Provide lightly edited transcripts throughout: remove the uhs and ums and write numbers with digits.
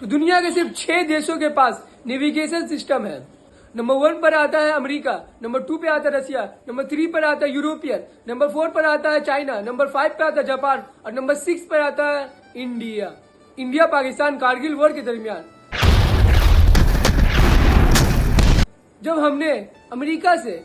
तो दुनिया के सिर्फ 6 देशों के पास नेविगेशन सिस्टम है। नंबर 1 पर आता है अमेरिका, नंबर 2 पे आता है रसिया, नंबर 3 पर आता है यूरोपियन, नंबर 4 पर आता है चाइना, नंबर 5 पे आता है जापान और नंबर 6 पर आता है India. India Pakistan Kargil war के दरमियान जब हमने अमेरिका से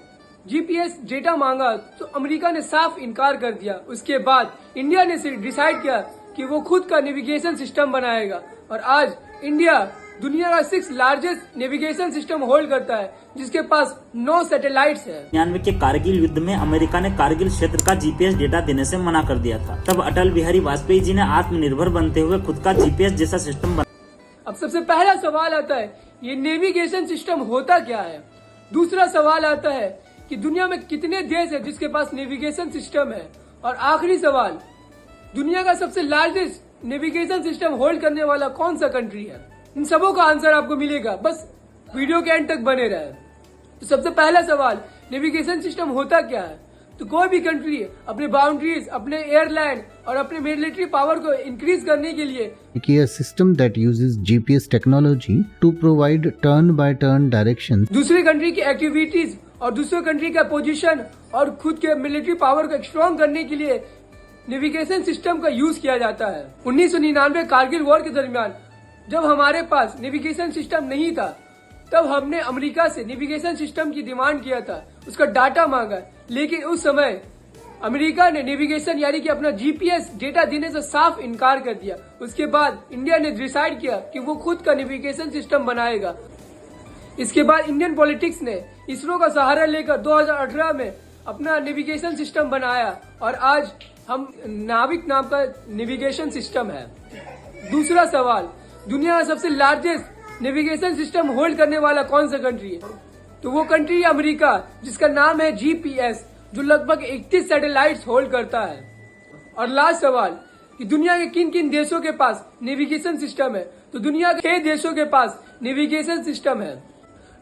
जीपीएस डेटा मांगा तो अमेरिका ने साफ इनकार कर दिया। उसके बाद इंडिया ने डिसाइड किया कि वो खुद का नेविगेशन सिस्टम बनाएगा और आज इंडिया दुनिया का 6 लार्जेस्ट नेविगेशन सिस्टम होल्ड करता है, जिसके पास 9 सैटेलाइट्स है। 99 के कारगिल युद्ध में अमेरिका ने कारगिल क्षेत्र का जीपीएस डेटा देने से मना कर दिया था। तब अटल बिहारी वाजपेयी जी ने आत्मनिर्भर बनते हुए खुद का जीपीएस जैसा सिस्टम बना। अब सबसे पहला सवाल आता है, ये नेविगेशन सिस्टम होता क्या है। दूसरा सवाल आता है कि दुनिया में कितने देश है जिसके पास नेविगेशन सिस्टम है। और आखिरी सवाल, दुनिया का सबसे लार्जेस्ट नेविगेशन सिस्टम होल्ड करने वाला कौन सा कंट्री है। इन सबों का आंसर आपको मिलेगा, बस वीडियो के एंड तक बने रहे। तो सबसे पहला सवाल, नेविगेशन सिस्टम होता क्या है। तो कोई भी कंट्री अपने बाउंड्रीज, अपने एयरलैंड और अपने मिलिट्री पावर को इंक्रीज करने के लिए a system that uses GPS technology to provide turn-by-turn directions. दूसरी कंट्री की एक्टिविटीज और दूसरे कंट्री का पोजीशन और खुद के मिलिट्री पावर को स्ट्रॉन्ग करने के लिए नेविगेशन सिस्टम का यूज किया जाता है। 1999 कारगिल वॉर के दरमियान जब हमारे पास नेविगेशन सिस्टम नहीं था, तब हमने अमेरिका से नेविगेशन सिस्टम की डिमांड किया था, उसका डाटा मांगा। लेकिन उस समय अमेरिका ने नेविगेशन यानी कि अपना जीपीएस डेटा देने से साफ इनकार कर दिया। उसके बाद इंडिया ने डिसाइड किया कि वो खुद का नेविगेशन सिस्टम बनाएगा। इसके बाद इंडियन पॉलिटिक्स ने इसरो का सहारा लेकर 2018 में अपना नेविगेशन सिस्टम बनाया और आज हम नाविक नाम का नेविगेशन सिस्टम है। दूसरा सवाल, दुनिया का सबसे लार्जेस्ट नेविगेशन सिस्टम होल्ड करने वाला कौन सा कंट्री है। तो वो कंट्री है अमेरिका, जिसका नाम है जीपीएस, जो लगभग 31 सैटेलाइट्स होल्ड करता है। और लास्ट सवाल कि दुनिया के किन किन देशों के पास नेविगेशन सिस्टम है। तो दुनिया के 6 देशों के पास नेविगेशन सिस्टम है।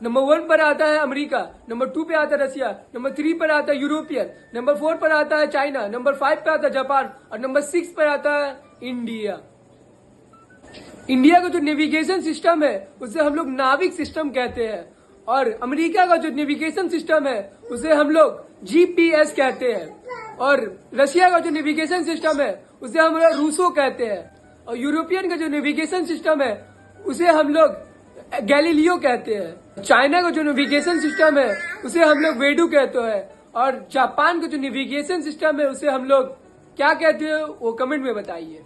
नंबर 1 पर आता है अमेरिका, नंबर 2 पे आता है रसिया, नंबर 3 पर आता है यूरोपियन, नंबर 4 पर आता है चाइना, नंबर 5 पे आता है जापान और नंबर 6 पर आता है इंडिया। इंडिया का जो नेविगेशन सिस्टम है उसे हम लोग नाविक सिस्टम कहते हैं और अमेरिका का जो नेविगेशन सिस्टम है उसे हम लोग जीपीएस कहते हैं और रशिया का जो नेविगेशन सिस्टम है उसे हम लोग रूसो कहते हैं और यूरोपियन का जो नेविगेशन सिस्टम है उसे हम लोग गैलीलियो कहते हैं। चाइना का जो नेविगेशन सिस्टम है उसे हम लोग वेडू कहते हैं और जापान का जो नेविगेशन सिस्टम है उसे हम लोग क्या कहते हैं वो कमेंट में बताइए।